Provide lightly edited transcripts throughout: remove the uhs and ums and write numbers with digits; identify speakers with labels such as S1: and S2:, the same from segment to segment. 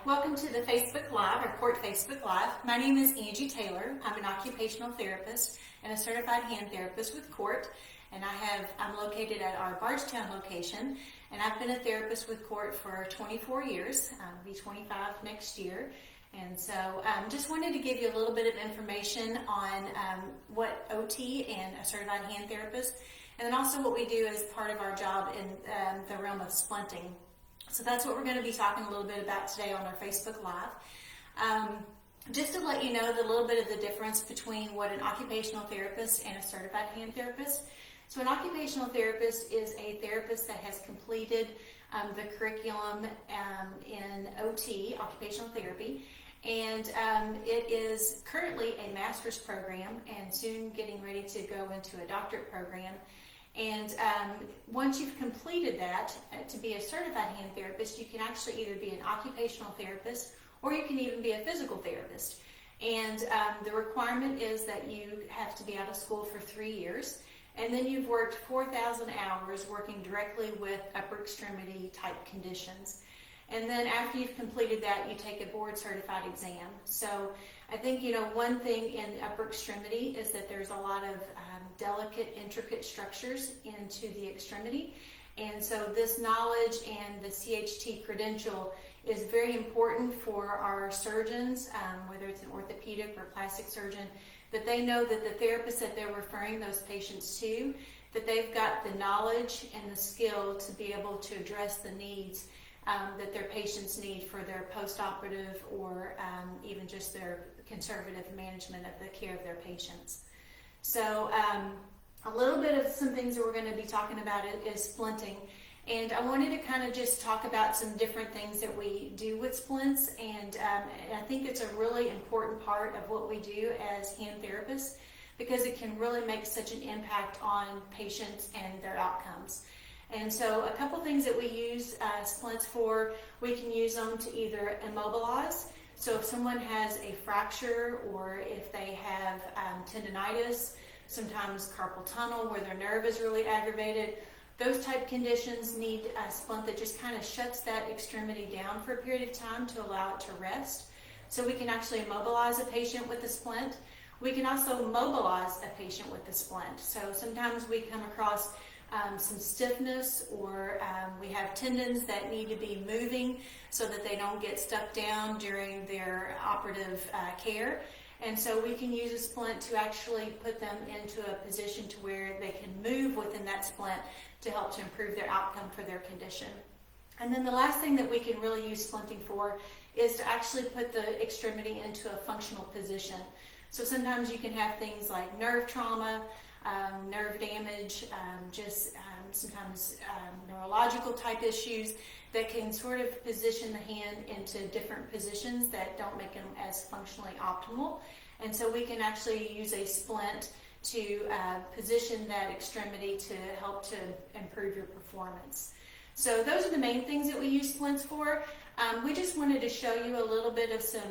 S1: welcome to the Facebook Live, our KORT Facebook Live. My name is Angie Taylor. I'm an occupational therapist and a certified hand therapist with KORT, and I'm located at our Bardstown location, and I've been a therapist with KORT for 24 years. I'll be 25 next year, and so just wanted to give you a little bit of information on what OT and a certified hand therapist, and then also what we do as part of our job in the realm of splinting. So that's what we're going to be talking a little bit about today on our Facebook Live. Just to let you know a little bit of the difference between what an occupational therapist and a certified hand therapist. So an occupational therapist is a therapist that has completed the curriculum in OT, occupational therapy, and it is currently a master's program and soon getting ready to go into a doctorate program. And once you've completed that, to be a certified hand therapist, you can actually either be an occupational therapist or you can even be a physical therapist. And the requirement is that you have to be out of school for 3 years, and then you've worked 4,000 hours working directly with upper extremity type conditions. And then after you've completed that, you take a board certified exam. So I think, one thing in upper extremity is that there's a lot of delicate, intricate structures into the extremity. And so this knowledge and the CHT credential is very important for our surgeons, whether it's an orthopedic or plastic surgeon, that they know that the therapist that they're referring those patients to, that they've got the knowledge and the skill to be able to address the needs that their patients need for their post-operative or even just their conservative management of the care of their patients. So a little bit of some things that we're going to be talking about is splinting. And I wanted to kind of just talk about some different things that we do with splints. And I think it's a really important part of what we do as hand therapists because it can really make such an impact on patients and their outcomes. And so a couple things that we use splints for, we can use them to either immobilize. So if someone has a fracture or if they have tendonitis, sometimes carpal tunnel where their nerve is really aggravated, those type conditions need a splint that just kind of shuts that extremity down for a period of time to allow it to rest. So we can actually immobilize a patient with a splint. We can also mobilize a patient with a splint. So sometimes we come across some stiffness or we have tendons that need to be moving so that they don't get stuck down during their operative care. And so we can use a splint to actually put them into a position to where they can move within that splint to help to improve their outcome for their condition. And then the last thing that we can really use splinting for is to actually put the extremity into a functional position. So sometimes you can have things like nerve trauma, nerve damage, sometimes neurological type issues that can sort of position the hand into different positions that don't make them as functionally optimal. And so we can actually use a splint to position that extremity to help to improve your performance. So those are the main things that we use splints for. We just wanted to show you a little bit of some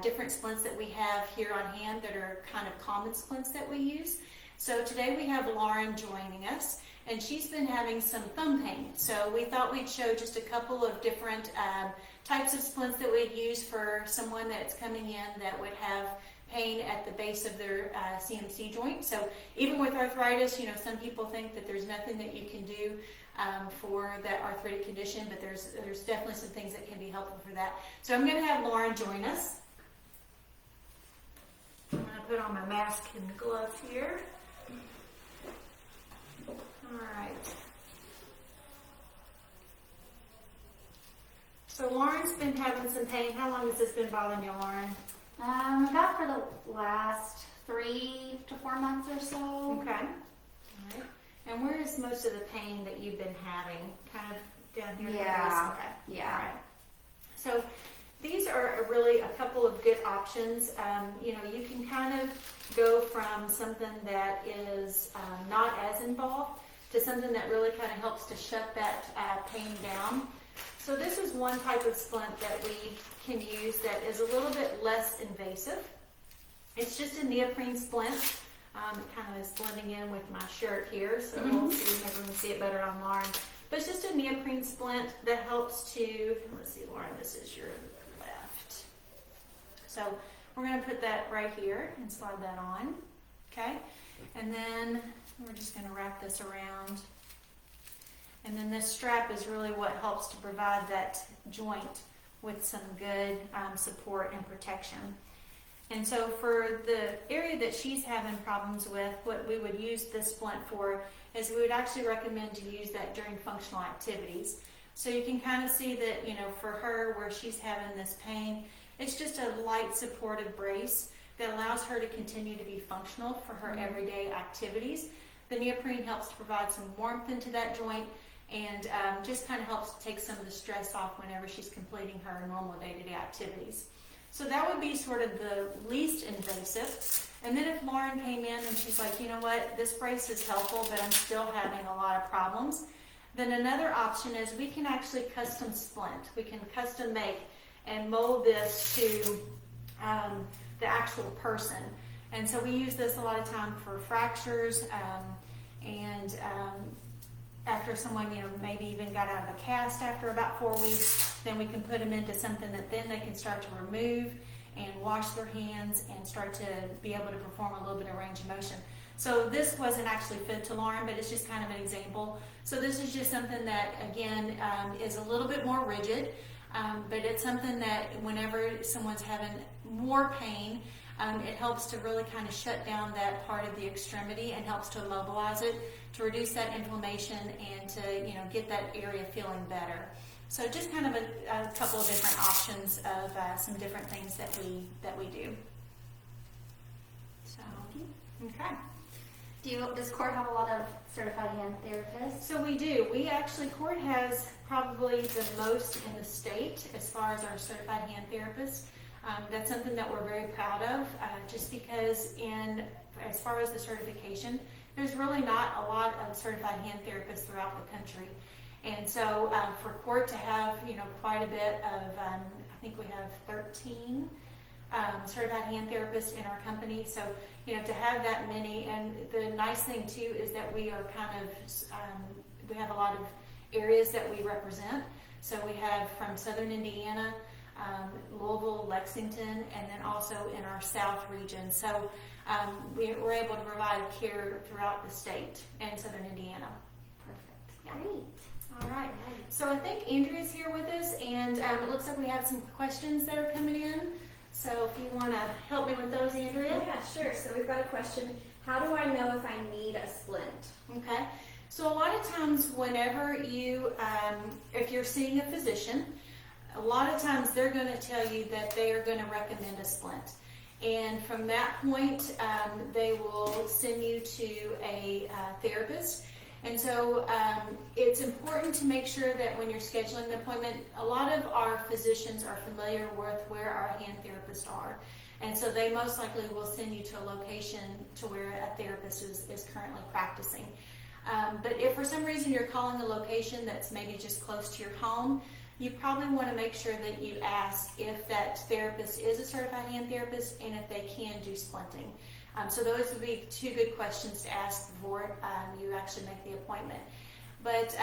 S1: different splints that we have here on hand that are kind of common splints that we use. So today we have Lauren joining us, and she's been having some thumb pain. So we thought we'd show just a couple of different types of splints that we'd use for someone that's coming in that would have pain at the base of their CMC joint. So even with arthritis, some people think that there's nothing that you can do for that arthritic condition, but there's definitely some things that can be helpful for that. So I'm going to have Lauren join us. I'm going to put on my mask and gloves here. All right. So Lauren's been having some pain. How long has this been bothering you, Lauren?
S2: About for the last 3 to 4 months or so.
S1: Okay. All right. And where is most of the pain that you've been having? Kind of down here?
S2: Yeah.
S1: Okay.
S2: Yeah.
S1: All right. So these are really a couple of good options. You can kind of go from something that is not as involved to something that really kind of helps to shut that pain down. So this is one type of splint that we can use that is a little bit less invasive. It's just a neoprene splint. It kind of is blending in with my shirt here, so we'll see if everyone can see it better on Lauren. But it's just a neoprene splint that helps to, let's see, Lauren, this is your left. So we're going to put that right here and slide that on, okay? And then we're just going to wrap this around. And then this strap is really what helps to provide that joint with some good support and protection. And so for the area that she's having problems with, what we would use this splint for is we would actually recommend to use that during functional activities. So you can kind of see that, you know, for her where she's having this pain, it's just a light supportive brace that allows her to continue to be functional for her everyday activities. The neoprene helps to provide some warmth into that joint and just kind of helps to take some of the stress off whenever she's completing her normal day-to-day activities. So that would be sort of the least invasive. And then if Lauren came in and she's like, you know what, this brace is helpful, but I'm still having a lot of problems, then another option is we can actually custom splint. We can custom make and mold this to the actual person. And so we use this a lot of time for fractures after someone, you know, maybe even got out of a cast after about 4 weeks, then we can put them into something that then they can start to remove and wash their hands and start to be able to perform a little bit of range of motion. So this wasn't actually fitted to Lauren, but it's just kind of an example. So this is just something that, again, is a little bit more rigid, but it's something that whenever someone's having more pain, it helps to really kind of shut down that part of the extremity and helps to immobilize it, to reduce that inflammation and to, you know, get that area feeling better. So just kind of a couple of different options of some different things that we do. So, okay.
S2: Does KORT have a lot of certified hand therapists?
S1: So we do. We actually, KORT has probably the most in the state as far as our certified hand therapists. That's something that we're very proud of, just because as far as the certification, there's really not a lot of certified hand therapists throughout the country. And so for KORT to have, you know, quite a bit of, I think we have 13 certified hand therapists in our company. So, you know, to have that many, and the nice thing too is that we are kind of, we have a lot of areas that we represent. So we have from Southern Indiana, Louisville, Lexington, and then also in our South region. So we're able to provide care throughout the state and Southern Indiana.
S2: Perfect. Great.
S1: All right. So I think Andrea's here with us, and it looks like we have some questions that are coming in. So if you want to help me with those, Andrea.
S3: Yeah, sure. So we've got a question. How do I know if I need a splint?
S1: Okay. So a lot of times whenever you, if you're seeing a physician, a lot of times they're going to tell you that they are going to recommend a splint. And from that point, they will send you to a therapist. And so it's important to make sure that when you're scheduling the appointment, a lot of our physicians are familiar with where our hand therapists are. And so they most likely will send you to a location to where a therapist is currently practicing. But if for some reason you're calling a location that's maybe just close to your home, you probably want to make sure that you ask if that therapist is a certified hand therapist and if they can do splinting. So those would be two good questions to ask before you actually make the appointment. But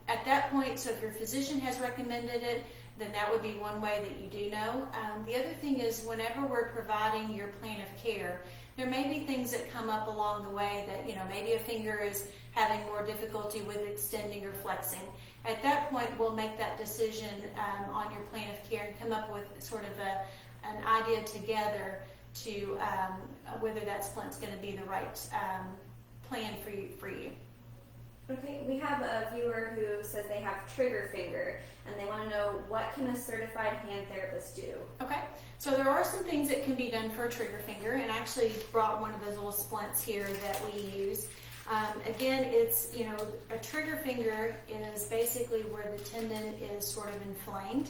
S1: at that point, so if your physician has recommended it, then that would be one way that you do know. The other thing is whenever we're providing your plan of care, there may be things that come up along the way that, you know, maybe a finger is having more difficulty with extending or flexing. At that point, we'll make that decision on your plan of care and come up with sort of an idea together to whether that splint's going to be the right plan for you.
S3: Okay, we have a viewer who says they have trigger finger and they want to know, what can a certified hand therapist do?
S1: Okay, so there are some things that can be done for a trigger finger, and I actually brought one of those little splints here that we use. Again, it's, you know, a trigger finger is basically where the tendon is sort of inflamed.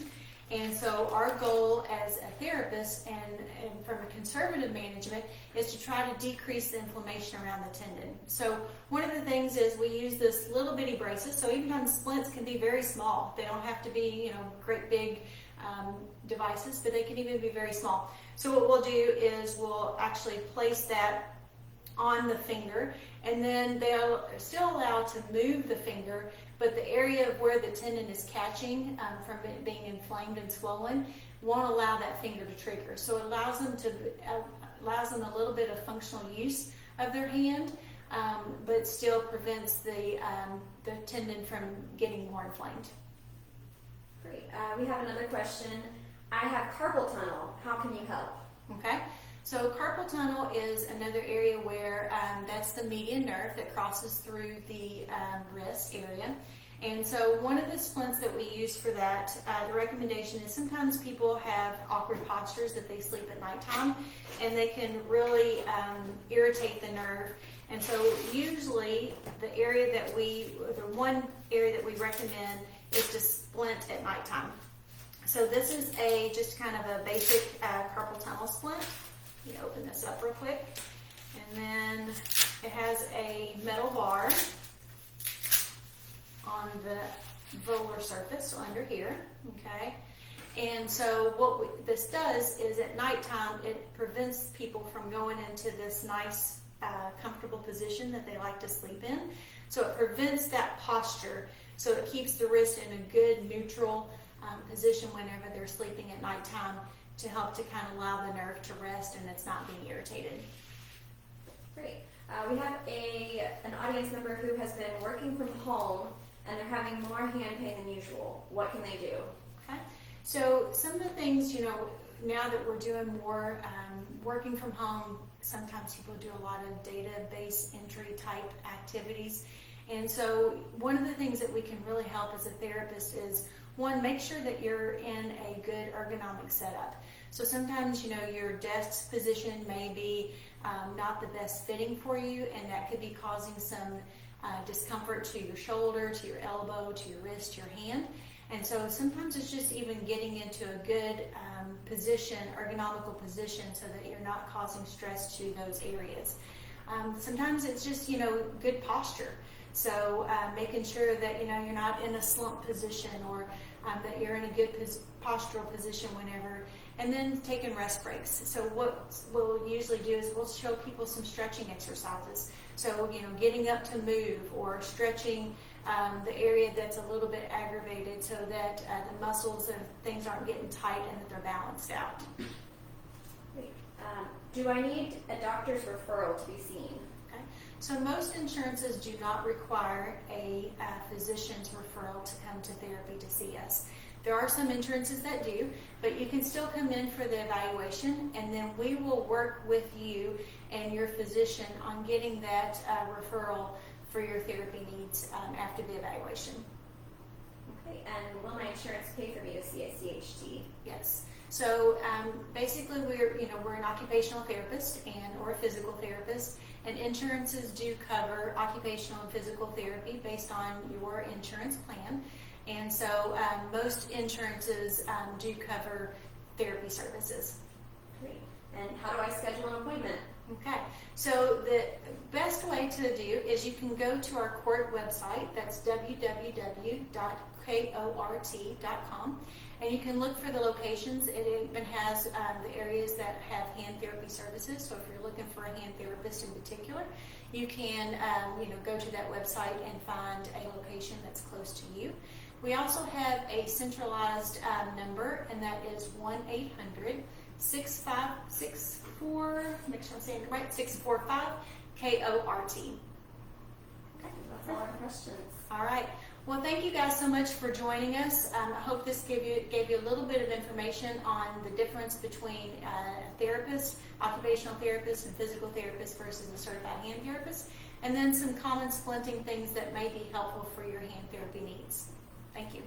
S1: And so our goal as a therapist and from a conservative management is to try to decrease the inflammation around the tendon. So one of the things is we use this little bitty braces. So even splints can be very small. They don't have to be, you know, great big devices, but they can even be very small. So what we'll do is we'll actually place that on the finger, and then they're still allowed to move the finger, but the area of where the tendon is catching from it being inflamed and swollen won't allow that finger to trigger. So it allows them a little bit of functional use of their hand, but still prevents the tendon from getting more inflamed.
S3: Great. We have another question. I have carpal tunnel. How can you help?
S1: Okay, so carpal tunnel is another area where that's the median nerve that crosses through the wrist area. And so one of the splints that we use for that, the recommendation is sometimes people have awkward postures that they sleep at nighttime, and they can really irritate the nerve. And so usually the one area that we recommend is to splint at nighttime. So this is just kind of a basic carpal tunnel splint. Let me open this up real quick. And then it has a metal bar on the volar surface, so under here, okay? And so what this does is at nighttime, it prevents people from going into this nice, comfortable position that they like to sleep in. So it prevents that posture, so it keeps the wrist in a good neutral position whenever they're sleeping at nighttime to help to kind of allow the nerve to rest and it's not being irritated.
S3: Great. We have an audience member who has been working from home and they're having more hand pain than usual. What can they do?
S1: Okay. So some of the things, now that we're doing more working from home, sometimes people do a lot of database entry type activities. And so one of the things that we can really help as a therapist is, one, make sure that you're in a good ergonomic setup. So sometimes, your desk position may be not the best fitting for you, and that could be causing some discomfort to your shoulder, to your elbow, to your wrist, to your hand. And so sometimes it's just even getting into a good position, ergonomical position, so that you're not causing stress to those areas. Sometimes it's just, good posture. So making sure that, you're not in a slump position, or that you're in a good postural position whenever, and then taking rest breaks. So what we'll usually do is we'll show people some stretching exercises. So, getting up to move, or stretching the area that's a little bit aggravated, so that the muscles and things aren't getting tight and that they're balanced out.
S3: Great. Do I need a doctor's referral to be seen?
S1: Okay. So most insurances do not require a physician's referral to come to therapy to see us. There are some insurances that do, but you can still come in for the evaluation, and then we will work with you and your physician on getting that referral for your therapy needs after the evaluation.
S3: Okay, and will my insurance pay for me to see a CHT?
S1: Yes. So basically, we're an occupational therapist or a physical therapist, and insurances do cover occupational and physical therapy based on your insurance plan. And so most insurances do cover therapy services.
S3: Great. And how do I schedule an appointment?
S1: Okay, so the best way to do is you can go to our KORT website. That's www.KORT.com, and you can look for the locations. It even has the areas that have hand therapy services. So if you're looking for a hand therapist in particular, you can go to that website and find a location that's close to you. We also have a centralized number, and that is 1-800-6564, make sure I'm saying it right, 645-KORT.
S3: Okay, that's all our questions.
S1: All right. Well, thank you guys so much for joining us. I hope this gave you a little bit of information on the difference between a therapist, occupational therapist, and physical therapist versus a certified hand therapist, and then some common splinting things that may be helpful for your hand therapy needs. Thank you.